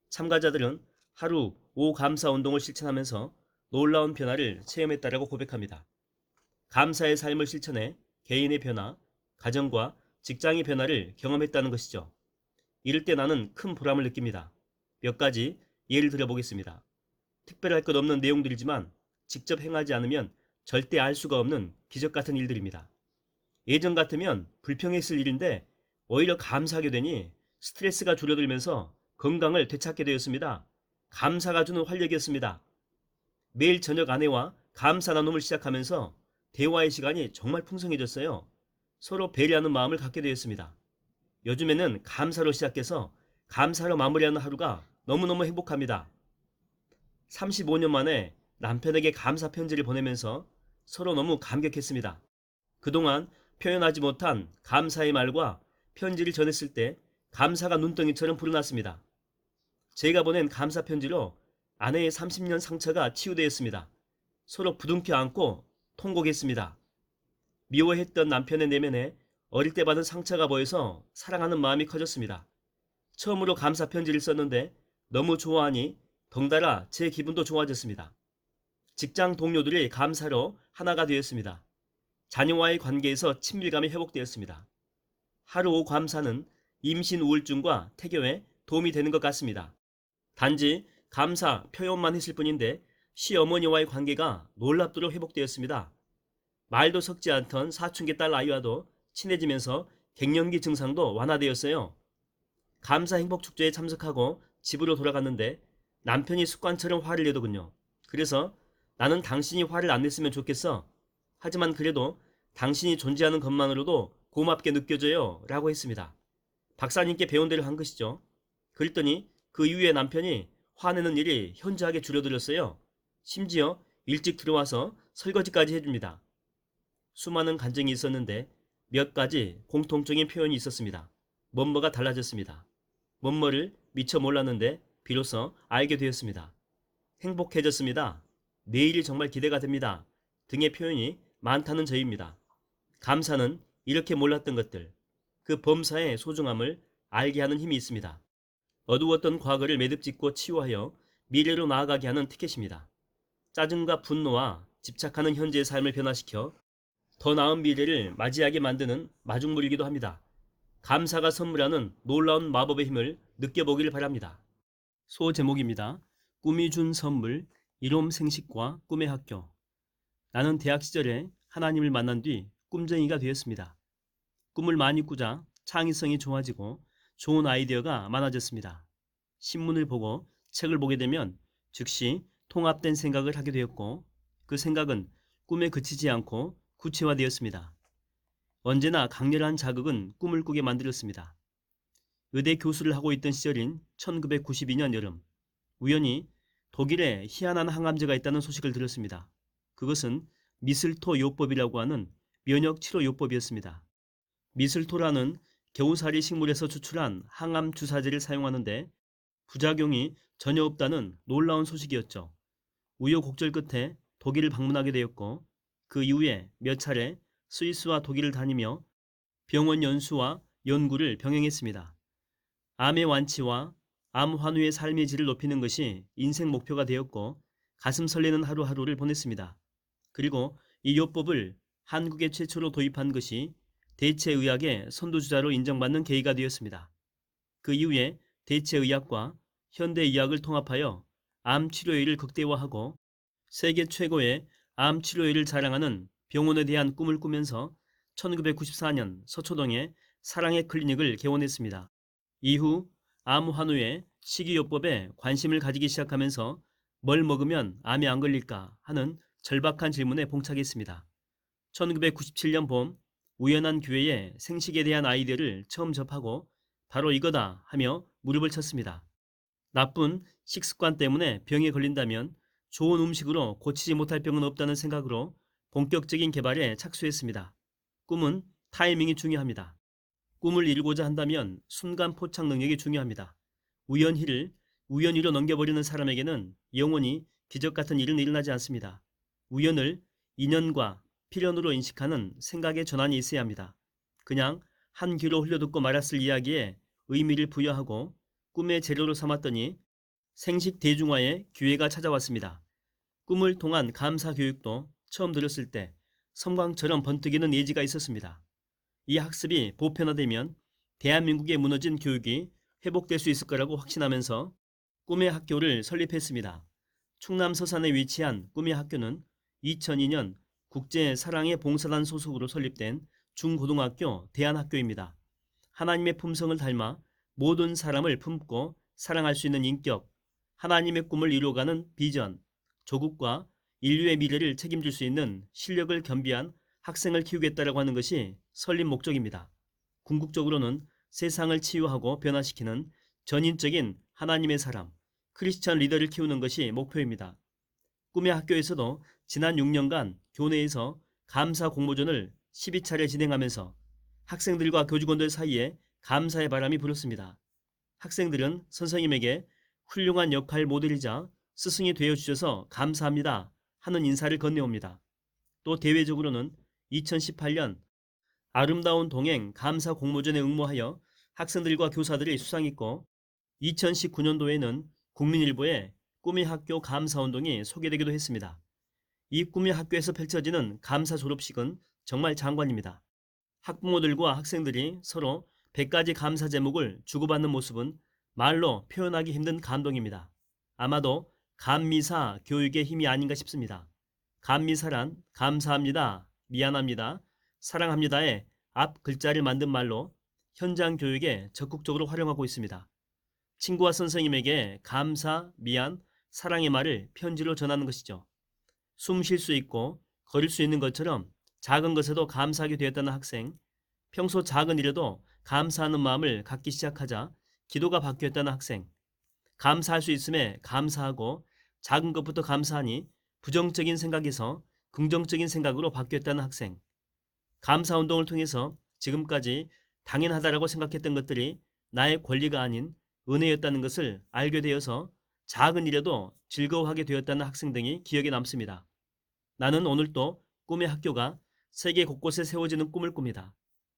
A: 참가자들은 하루 5감사운동을 실천하면서 놀라운 변화를 체험했다라고 고백합니다. 감사의 삶을 실천해 개인의 변화, 가정과 직장의 변화를 경험했다는 것이죠. 이럴 때 나는 큰 보람을 느낍니다. 몇 가지 예를 들어보겠습니다. 특별할 것 없는 내용들이지만 직접 행하지 않으면 절대 알 수가 없는 기적 같은 일들입니다. 예전 같으면 불평했을 일인데 오히려 감사하게 되니 스트레스가 줄어들면서 건강을 되찾게 되었습니다. 감사가 주는 활력이었습니다. 매일 저녁 아내와 감사 나눔을 시작하면서 대화의 시간이 정말 풍성해졌어요. 서로 배려하는 마음을 갖게 되었습니다. 요즘에는 감사로 시작해서 감사로 마무리하는 하루가 너무너무 행복합니다. 35년 만에 남편에게 감사 편지를 보내면서 서로 너무 감격했습니다. 그동안 표현하지 못한 감사의 말과 편지를 전했을 때 감사가 눈덩이처럼 불어났습니다. 제가 보낸 감사 편지로 아내의 30년 상처가 치유되었습니다. 서로 부둥켜 안고 통곡했습니다. 미워했던 남편의 내면에 어릴 때 받은 상처가 보여서 사랑하는 마음이 커졌습니다. 처음으로 감사 편지를 썼는데 너무 좋아하니 덩달아 제 기분도 좋아졌습니다. 직장 동료들이 감사로 하나가 되었습니다. 자녀와의 관계에서 친밀감이 회복되었습니다. 하루 5 감사는 임신 우울증과 태교에 도움이 되는 것 같습니다. 단지 감사 표현만 했을 뿐인데 시어머니와의 관계가 놀랍도록 회복되었습니다. 말도 섞지 않던 사춘기 딸 아이와도 친해지면서 갱년기 증상도 완화되었어요. 감사 행복 축제에 참석하고 집으로 돌아갔는데 남편이 습관처럼 화를 내더군요. 그래서 나는 당신이 화를 안 냈으면 좋겠어. 하지만 그래도 당신이 존재하는 것만으로도 고맙게 느껴져요. 라고 했습니다. 박사님께 배운 대로 한 것이죠. 그랬더니 그 이후에 남편이 화내는 일이 현저하게 줄어들었어요. 심지어 일찍 들어와서 설거지까지 해줍니다. 수많은 간증이 있었는데 몇 가지 공통적인 표현이 있었습니다. 뭐뭐가 달라졌습니다. 뭐뭐를 미처 몰랐는데 비로소 알게 되었습니다. 행복해졌습니다. 내일이 정말 기대가 됩니다. 등의 표현이 많다는 저희입니다. 감사는 이렇게 몰랐던 것들, 그 범사의 소중함을 알게 하는 힘이 있습니다. 어두웠던 과거를 매듭짓고 치유하여 미래로 나아가게 하는 티켓입니다. 짜증과 분노와 집착하는 현재의 삶을 변화시켜 더 나은 미래를 맞이하게 만드는 마중물이기도 합니다. 감사가 선물하는 놀라운 마법의 힘을 느껴보기를 바랍니다. 소 제목입니다. 꿈이 준 선물, 이롬 생식과 꿈의 학교. 나는 대학 시절에 하나님을 만난 뒤 꿈쟁이가 되었습니다. 꿈을 많이 꾸자 창의성이 좋아지고 좋은 아이디어가 많아졌습니다. 신문을 보고 책을 보게 되면 즉시 통합된 생각을 하게 되었고 그 생각은 꿈에 그치지 않고 구체화되었습니다. 언제나 강렬한 자극은 꿈을 꾸게 만들었습니다. 의대 교수를 하고 있던 시절인 1992년 여름, 우연히 독일에 희한한 항암제가 있다는 소식을 들었습니다. 그것은 미슬토 요법이라고 하는 면역 치료 요법이었습니다. 미슬토라는 겨우살이 식물에서 추출한 항암 주사제를 사용하는데 부작용이 전혀 없다는 놀라운 소식이었죠. 우여곡절 끝에 독일을 방문하게 되었고 그 이후에 몇 차례 스위스와 독일을 다니며 병원 연수와 연구를 병행했습니다. 암의 완치와 암 환우의 삶의 질을 높이는 것이 인생 목표가 되었고 가슴 설레는 하루하루를 보냈습니다. 그리고 이 요법을 한국에 최초로 도입한 것이 대체의학의 선두주자로 인정받는 계기가 되었습니다. 그 이후에 대체의학과 현대의학을 통합하여 암 치료율을 극대화하고 세계 최고의 암 치료율을 자랑하는 병원에 대한 꿈을 꾸면서 1994년 서초동에 사랑의 클리닉을 개원했습니다. 이후 암 환우의 식이요법에 관심을 가지기 시작하면서 뭘 먹으면 암이 안 걸릴까 하는 절박한 질문에 봉착했습니다. 1997년 봄 우연한 기회에 생식에 대한 아이디어를 처음 접하고 바로 이거다 하며 무릎을 쳤습니다. 나쁜 식습관 때문에 병에 걸린다면 좋은 음식으로 고치지 못할 병은 없다는 생각으로 본격적인 개발에 착수했습니다. 꿈은 타이밍이 중요합니다. 꿈을 이루고자 한다면 순간 포착 능력이 중요합니다. 우연히로 넘겨버리는 사람에게는 영원히 기적 같은 일은 일어나지 않습니다. 우연을 인연과 필연으로 인식하는 생각의 전환이 있어야 합니다. 그냥 한 귀로 흘려듣고 말았을 이야기에 의미를 부여하고 꿈의 재료로 삼았더니 생식 대중화의 기회가 찾아왔습니다. 꿈을 통한 감사 교육도 처음 들었을 때 섬광처럼 번뜩이는 예지가 있었습니다. 이 학습이 보편화되면 대한민국의 무너진 교육이 회복될 수 있을 거라고 확신하면서 꿈의 학교를 설립했습니다. 충남 서산에 위치한 꿈의 학교는 2002년 국제사랑의 봉사단 소속으로 설립된 중고등학교 대안학교입니다. 하나님의 품성을 닮아 모든 사람을 품고 사랑할 수 있는 인격, 하나님의 꿈을 이루어가는 비전, 조국과 인류의 미래를 책임질 수 있는 실력을 겸비한 학생을 키우겠다라고 하는 것이 설립 목적입니다. 궁극적으로는 세상을 치유하고 변화시키는 전인적인 하나님의 사람, 크리스천 리더를 키우는 것이 목표입니다. 꿈의 학교에서도 지난 6년간 교내에서 감사 공모전을 12차례 진행하면서 학생들과 교직원들 사이에 감사의 바람이 불었습니다. 학생들은 선생님에게 훌륭한 역할 모델이자 스승이 되어주셔서 감사합니다 하는 인사를 건네옵니다. 또 대외적으로는 2018년 아름다운 동행 감사 공모전에 응모하여 학생들과 교사들이 수상했고 2019년도에는 국민일보에 꿈의 학교 감사운동이 소개되기도 했습니다. 이 꿈의 학교에서 펼쳐지는 감사 졸업식은 정말 장관입니다. 학부모들과 학생들이 서로 100가지 감사 제목을 주고받는 모습은 말로 표현하기 힘든 감동입니다. 아마도 감미사 교육의 힘이 아닌가 싶습니다. 감미사란 감사합니다, 미안합니다, 사랑합니다의 앞 글자를 만든 말로 현장 교육에 적극적으로 활용하고 있습니다. 친구와 선생님에게 감사, 미안, 사랑의 말을 편지로 전하는 것이죠. 숨 쉴 수 있고 걸을 수 있는 것처럼 작은 것에도 감사하게 되었다는 학생, 평소 작은 일에도 감사하는 마음을 갖기 시작하자 기도가 바뀌었다는 학생, 감사할 수 있음에 감사하고 작은 것부터 감사하니 부정적인 생각에서 긍정적인 생각으로 바뀌었다는 학생, 감사 운동을 통해서 지금까지 당연하다라고 생각했던 것들이 나의 권리가 아닌 은혜였다는 것을 알게 되어서 작은 일에도 즐거워하게 되었다는 학생 등이 기억에 남습니다. 나는 오늘도 꿈의 학교가 세계 곳곳에 세워지는 꿈을 꿉니다.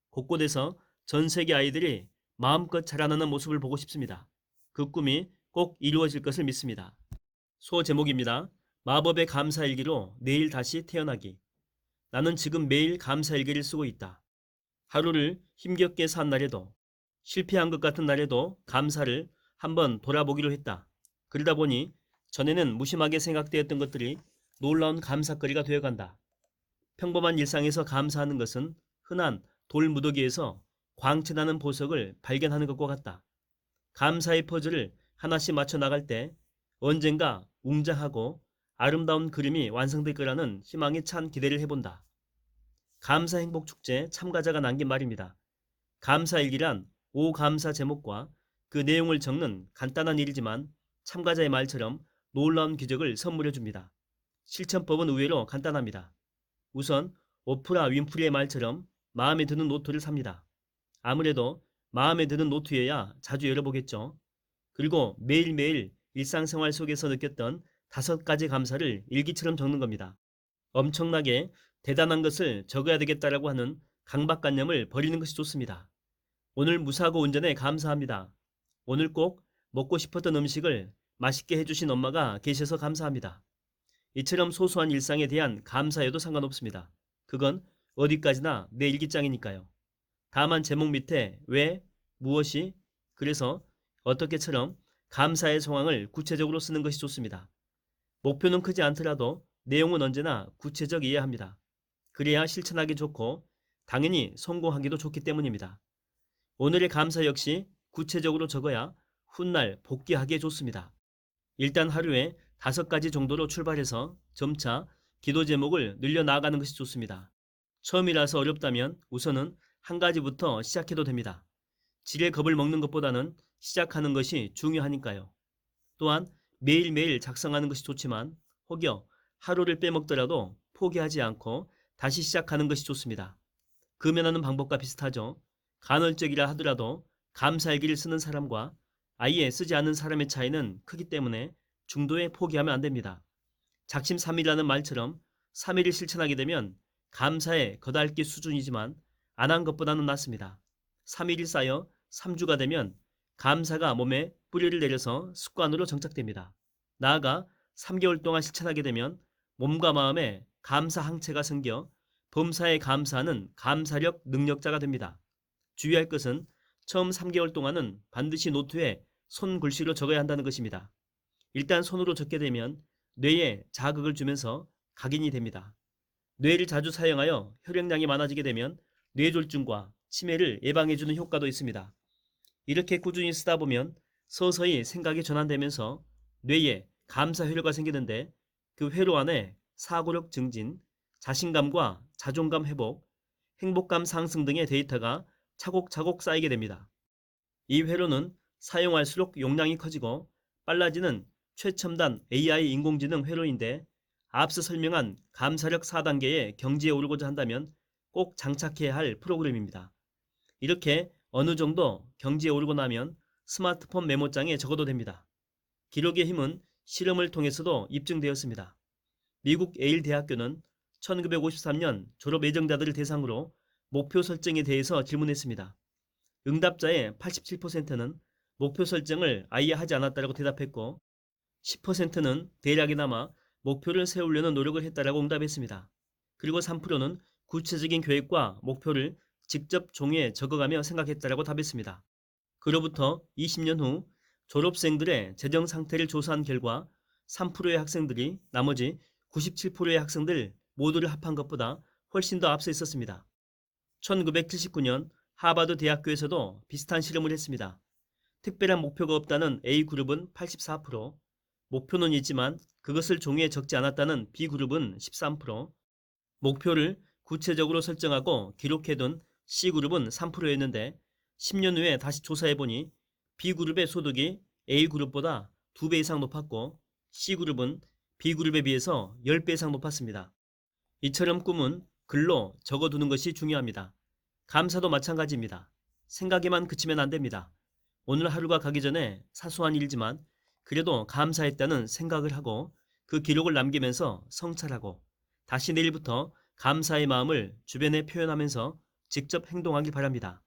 A: 곳곳에서 전 세계 아이들이 마음껏 자라나는 모습을 보고 싶습니다. 그 꿈이 꼭 이루어질 것을 믿습니다. 소 제목입니다. 마법의 감사일기로 내일 다시 태어나기. 나는 지금 매일 감사일기를 쓰고 있다. 하루를 힘겹게 산 날에도 실패한 것 같은 날에도 감사를 한번 돌아보기로 했다. 그러다 보니 전에는 무심하게 생각되었던 것들이 놀라운 감사거리가 되어간다. 평범한 일상에서 감사하는 것은 흔한 돌무더기에서 광채나는 보석을 발견하는 것과 같다. 감사의 퍼즐을 하나씩 맞춰 나갈 때 언젠가 웅장하고 아름다운 그림이 완성될 거라는 희망에 찬 기대를 해본다. 감사행복축제 참가자가 남긴 말입니다. 감사일기란 5감사 제목과 그 내용을 적는 간단한 일이지만 참가자의 말처럼 놀라운 기적을 선물해 줍니다. 실천법은 의외로 간단합니다. 우선 오프라 윈프리의 말처럼 마음에 드는 노트를 삽니다. 아무래도 마음에 드는 노트여야 자주 열어보겠죠. 그리고 매일매일 일상생활 속에서 느꼈던 5가지 감사를 일기처럼 적는 겁니다. 엄청나게 대단한 것을 적어야 되겠다라고 하는 강박관념을 버리는 것이 좋습니다. 오늘 무사고 운전에 감사합니다. 오늘 꼭 먹고 싶었던 음식을 맛있게 해주신 엄마가 계셔서 감사합니다. 이처럼 소소한 일상에 대한 감사여도 상관없습니다. 그건 어디까지나 내 일기장이니까요. 다만 제목 밑에 왜, 무엇이, 그래서, 어떻게처럼 감사의 상황을 구체적으로 쓰는 것이 좋습니다. 목표는 크지 않더라도 내용은 언제나 구체적이어야 합니다. 그래야 실천하기 좋고 당연히 성공하기도 좋기 때문입니다. 오늘의 감사 역시 구체적으로 적어야 훗날 복귀하기에 좋습니다. 일단 하루에 5가지 정도로 출발해서 점차 기도 제목을 늘려나가는 것이 좋습니다. 처음이라서 어렵다면 우선은 한 가지부터 시작해도 됩니다. 지레 겁을 먹는 것보다는 시작하는 것이 중요하니까요. 또한 매일매일 작성하는 것이 좋지만 혹여 하루를 빼먹더라도 포기하지 않고 다시 시작하는 것이 좋습니다. 금연하는 방법과 비슷하죠. 간헐적이라 하더라도 감사일기를 쓰는 사람과 아예 쓰지 않는 사람의 차이는 크기 때문에 중도에 포기하면 안 됩니다. 작심삼일이라는 말처럼 3일을 실천하게 되면 감사의 겉핥기 수준이지만 안 한 것보다는 낫습니다. 3일이 쌓여 3주가 되면 감사가 몸에 뿌리를 내려서 습관으로 정착됩니다. 나아가 3개월 동안 실천하게 되면 몸과 마음에 감사 항체가 생겨 범사에 감사하는 감사력 능력자가 됩니다. 주의할 것은 처음 3개월 동안은 반드시 노트에 손글씨로 적어야 한다는 것입니다. 일단 손으로 적게 되면 뇌에 자극을 주면서 각인이 됩니다. 뇌를 자주 사용하여 혈액량이 많아지게 되면 뇌졸중과 치매를 예방해주는 효과도 있습니다. 이렇게 꾸준히 쓰다 보면 서서히 생각이 전환되면서 뇌에 감사 회로가 생기는데 그 회로 안에 사고력 증진, 자신감과 자존감 회복, 행복감 상승 등의 데이터가 차곡차곡 쌓이게 됩니다. 이 회로는 사용할수록 용량이 커지고 빨라지는 최첨단 AI 인공지능 회로인데 앞서 설명한 감사력 4단계의 경지에 오르고자 한다면 꼭 장착해야 할 프로그램입니다. 이렇게 어느 정도 경지에 오르고 나면 스마트폰 메모장에 적어도 됩니다. 기록의 힘은 실험을 통해서도 입증되었습니다. 미국 예일 대학교는 1953년 졸업 예정자들을 대상으로 목표 설정에 대해서 질문했습니다. 응답자의 87%는 목표 설정을 아예 하지 않았다고 대답했고 10%는 대략이나마 목표를 세우려는 노력을 했다라고 응답했습니다. 그리고 3%는 구체적인 계획과 목표를 직접 종이에 적어가며 생각했다라고 답했습니다. 그로부터 20년 후 졸업생들의 재정 상태를 조사한 결과 3%의 학생들이 나머지 97%의 학생들 모두를 합한 것보다 훨씬 더 앞서 있었습니다. 1979년 하버드 대학교에서도 비슷한 실험을 했습니다. 특별한 목표가 없다는 A그룹은 84%, 목표는 있지만 그것을 종이에 적지 않았다는 B그룹은 13%, 목표를 구체적으로 설정하고 기록해둔 C그룹은 3%였는데 10년 후에 다시 조사해보니 B그룹의 소득이 A그룹보다 2배 이상 높았고 C그룹은 B그룹에 비해서 10배 이상 높았습니다. 이처럼 꿈은 글로 적어두는 것이 중요합니다. 감사도 마찬가지입니다. 생각에만 그치면 안 됩니다. 오늘 하루가 가기 전에 사소한 일이지만 그래도 감사했다는 생각을 하고 그 기록을 남기면서 성찰하고 다시 내일부터 감사의 마음을 주변에 표현하면서 직접 행동하길 바랍니다.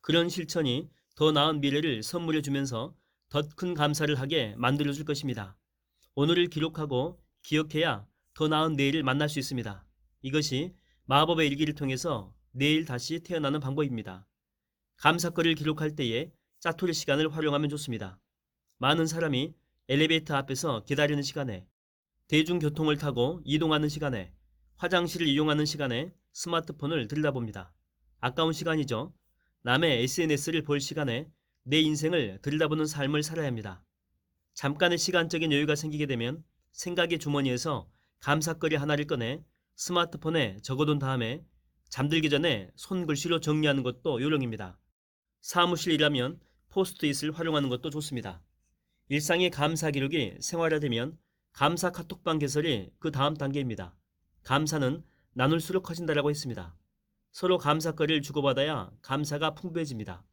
A: 그런 실천이 더 나은 미래를 선물해 주면서 더 큰 감사를 하게 만들어 줄 것입니다. 오늘을 기록하고 기억해야 더 나은 내일을 만날 수 있습니다. 이것이 마법의 일기를 통해서 내일 다시 태어나는 방법입니다. 감사거리를 기록할 때에 짜투리 시간을 활용하면 좋습니다. 많은 사람이 엘리베이터 앞에서 기다리는 시간에, 대중교통을 타고 이동하는 시간에, 화장실을 이용하는 시간에 스마트폰을 들여다봅니다. 아까운 시간이죠. 남의 SNS를 볼 시간에 내 인생을 들여다보는 삶을 살아야 합니다. 잠깐의 시간적인 여유가 생기게 되면 생각의 주머니에서 감사거리 하나를 꺼내 스마트폰에 적어둔 다음에 잠들기 전에 손글씨로 정리하는 것도 요령입니다. 사무실 일하면 포스트잇을 활용하는 것도 좋습니다. 일상의 감사 기록이 생활화되면 감사 카톡방 개설이 그 다음 단계입니다. 감사는 나눌수록 커진다라고 했습니다. 서로 감사거리를 주고받아야 감사가 풍부해집니다.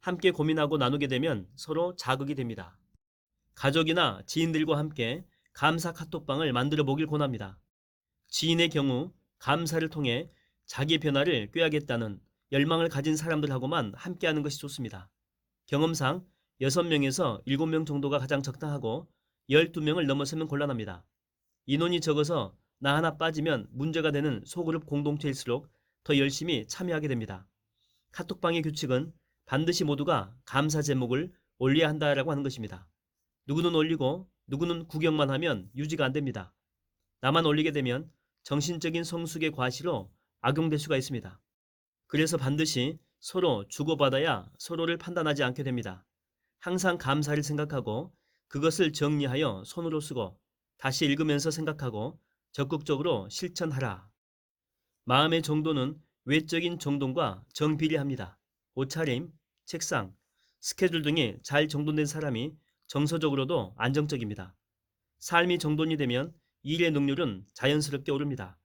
A: 함께 고민하고 나누게 되면 서로 자극이 됩니다. 가족이나 지인들과 함께 감사 카톡방을 만들어 보길 권합니다. 지인의 경우 감사를 통해 자기 변화를 꾀하겠다는 열망을 가진 사람들하고만 함께하는 것이 좋습니다. 경험상 6명에서 7명 정도가 가장 적당하고 12명을 넘어서면 곤란합니다. 인원이 적어서 나 하나 빠지면 문제가 되는 소그룹 공동체일수록 더 열심히 참여하게 됩니다. 카톡방의 규칙은 반드시 모두가 감사 제목을 올려야 한다라고 하는 것입니다. 누구는 올리고 누구는 구경만 하면 유지가 안 됩니다. 나만 올리게 되면 정신적인 성숙의 과시로 악용될 수가 있습니다. 그래서 반드시 서로 주고받아야 서로를 판단하지 않게 됩니다. 항상 감사를 생각하고 그것을 정리하여 손으로 쓰고 다시 읽으면서 생각하고 적극적으로 실천하라. 마음의 정도는 외적인 정돈과 정비례합니다. 옷차림, 책상, 스케줄 등이 잘 정돈된 사람이 정서적으로도 안정적입니다. 삶이 정돈이 되면 일의 능률은 자연스럽게 오릅니다.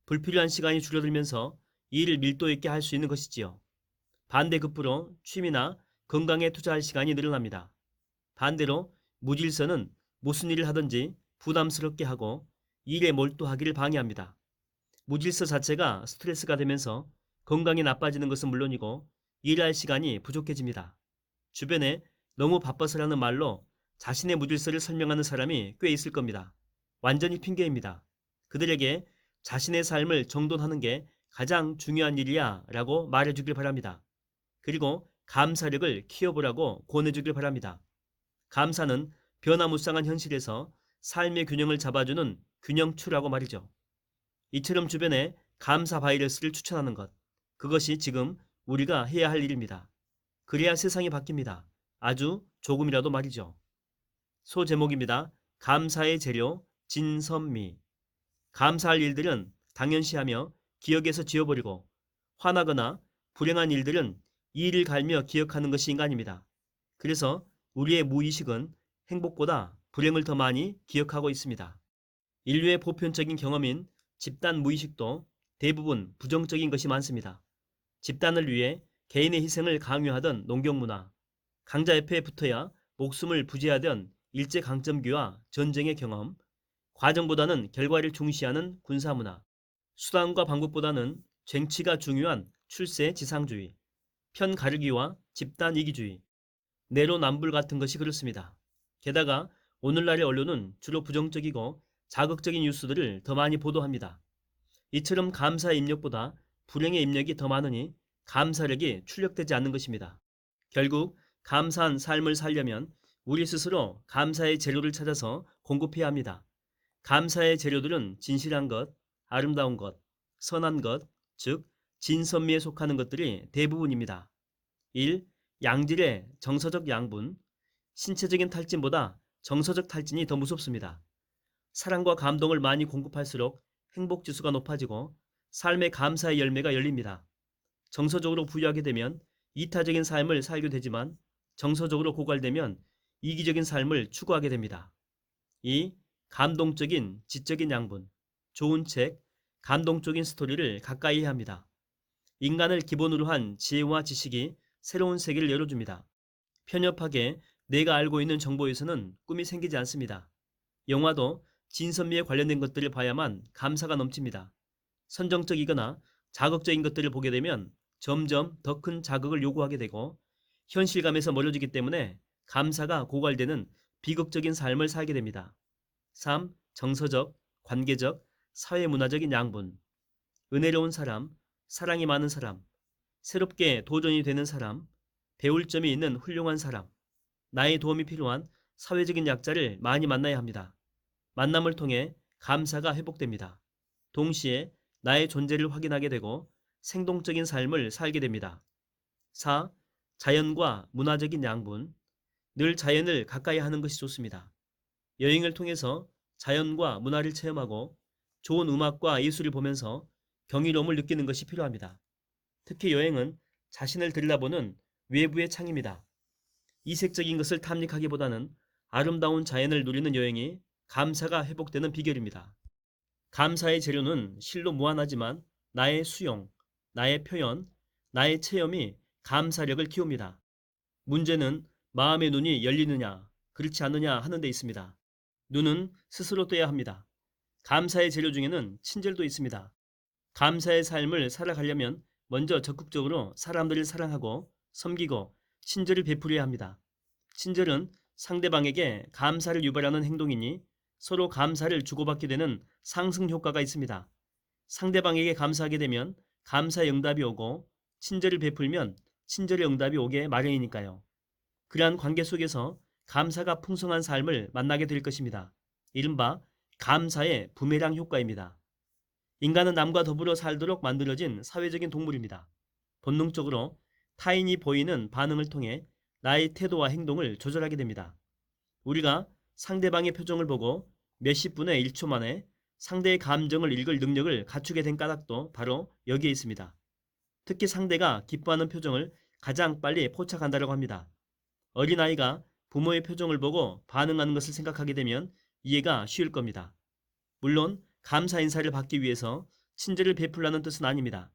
A: 불필요한 시간이 줄어들면서 일을 밀도 있게 할 수 있는 것이지요. 반대급부로 취미나 건강에 투자할 시간이 늘어납니다. 반대로 무질서는 무슨 일을 하든지 부담스럽게 하고 일에 몰두하기를 방해합니다. 무질서 자체가 스트레스가 되면서 건강이 나빠지는 것은 물론이고 일할 시간이 부족해집니다. 주변에 너무 바빠서라는 말로 자신의 무질서를 설명하는 사람이 꽤 있을 겁니다. 완전히 핑계입니다. 그들에게 자신의 삶을 정돈하는 게 가장 중요한 일이야 라고 말해주길 바랍니다. 그리고 감사력을 키워보라고 권해주길 바랍니다. 감사는 변화무쌍한 현실에서 삶의 균형을 잡아주는 균형추라고 말이죠. 이처럼 주변에 감사 바이러스를 추천하는 것, 그것이 지금 우리가 해야 할 일입니다. 그래야 세상이 바뀝니다. 아주 조금이라도 말이죠. 소제목입니다. 감사의 재료 진선미. 감사할 일들은 당연시하며 기억에서 지워버리고 화나거나 불행한 일들은 이를 갈며 기억하는 것이 인간입니다. 그래서 우리의 무의식은 행복보다 불행을 더 많이 기억하고 있습니다. 인류의 보편적인 경험인 집단 무의식도 대부분 부정적인 것이 많습니다. 집단을 위해 개인의 희생을 강요하던 농경문화, 강자 옆에 붙어야 목숨을 부지하던 일제강점기와 전쟁의 경험, 과정보다는 결과를 중시하는 군사문화, 수단과 방법보다는 쟁취가 중요한 출세지상주의, 편가르기와 집단이기주의, 내로남불 같은 것이 그렇습니다. 게다가 오늘날의 언론은 주로 부정적이고 자극적인 뉴스들을 더 많이 보도합니다. 이처럼 감사의 입력보다 불행의 입력이 더 많으니 감사력이 출력되지 않는 것입니다. 결국 감사한 삶을 살려면 우리 스스로 감사의 재료를 찾아서 공급해야 합니다. 감사의 재료들은 진실한 것, 아름다운 것, 선한 것, 즉 진선미에 속하는 것들이 대부분입니다. 1. 양질의 정서적 양분. 신체적인 탈진보다 정서적 탈진이 더 무섭습니다. 사랑과 감동을 많이 공급할수록 행복지수가 높아지고 삶의 감사의 열매가 열립니다. 정서적으로 부유하게 되면 이타적인 삶을 살게 되지만 정서적으로 고갈되면 이기적인 삶을 추구하게 됩니다. 2. 감동적인 지적인 양분. 좋은 책, 감동적인 스토리를 가까이 해야 합니다. 인간을 기본으로 한 지혜와 지식이 새로운 세계를 열어줍니다. 편협하게 내가 알고 있는 정보에서는 꿈이 생기지 않습니다. 영화도 진선미에 관련된 것들을 봐야만 감사가 넘칩니다. 선정적이거나 자극적인 것들을 보게 되면 점점 더 큰 자극을 요구하게 되고 현실감에서 멀어지기 때문에 감사가 고갈되는 비극적인 삶을 살게 됩니다. 3. 정서적, 관계적, 사회문화적인 양분. 은혜로운 사람, 사랑이 많은 사람, 새롭게 도전이 되는 사람, 배울 점이 있는 훌륭한 사람, 나의 도움이 필요한 사회적인 약자를 많이 만나야 합니다. 만남을 통해 감사가 회복됩니다. 동시에 나의 존재를 확인하게 되고 생동적인 삶을 살게 됩니다. 4. 자연과 문화적인 양분. 늘 자연을 가까이 하는 것이 좋습니다. 여행을 통해서 자연과 문화를 체험하고 좋은 음악과 예술을 보면서 경이로움을 느끼는 것이 필요합니다. 특히 여행은 자신을 들여다보는 외부의 창입니다. 이색적인 것을 탐닉하기보다는 아름다운 자연을 누리는 여행이 감사가 회복되는 비결입니다. 감사의 재료는 실로 무한하지만 나의 수용, 나의 표현, 나의 체험이 감사력을 키웁니다. 문제는 마음의 눈이 열리느냐, 그렇지 않느냐 하는 데 있습니다. 눈은 스스로 떠야 합니다. 감사의 재료 중에는 친절도 있습니다. 감사의 삶을 살아가려면 먼저 적극적으로 사람들을 사랑하고 섬기고 친절을 베풀어야 합니다. 친절은 상대방에게 감사를 유발하는 행동이니 서로 감사를 주고받게 되는 상승 효과가 있습니다. 상대방에게 감사하게 되면 감사의 응답이 오고 친절을 베풀면 친절의 응답이 오게 마련이니까요. 그러한 관계 속에서 감사가 풍성한 삶을 만나게 될 것입니다. 이른바 감사의 부메랑 효과입니다. 인간은 남과 더불어 살도록 만들어진 사회적인 동물입니다. 본능적으로 타인이 보이는 반응을 통해 나의 태도와 행동을 조절하게 됩니다. 우리가 상대방의 표정을 보고 몇십 분의 1초 만에 상대의 감정을 읽을 능력을 갖추게 된 까닭도 바로 여기에 있습니다. 특히 상대가 기뻐하는 표정을 가장 빨리 포착한다고 합니다. 어린아이가 부모의 표정을 보고 반응하는 것을 생각하게 되면 이해가 쉬울 겁니다. 물론 감사 인사를 받기 위해서 친절을 베풀라는 뜻은 아닙니다.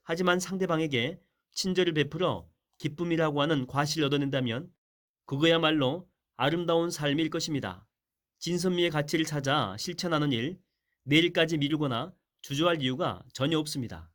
A: 하지만 상대방에게 친절을 베풀어 기쁨이라고 하는 과실을 얻어낸다면 그거야말로 아름다운 삶일 것입니다. 진선미의 가치를 찾아 실천하는 일, 내일까지 미루거나 주저할 이유가 전혀 없습니다.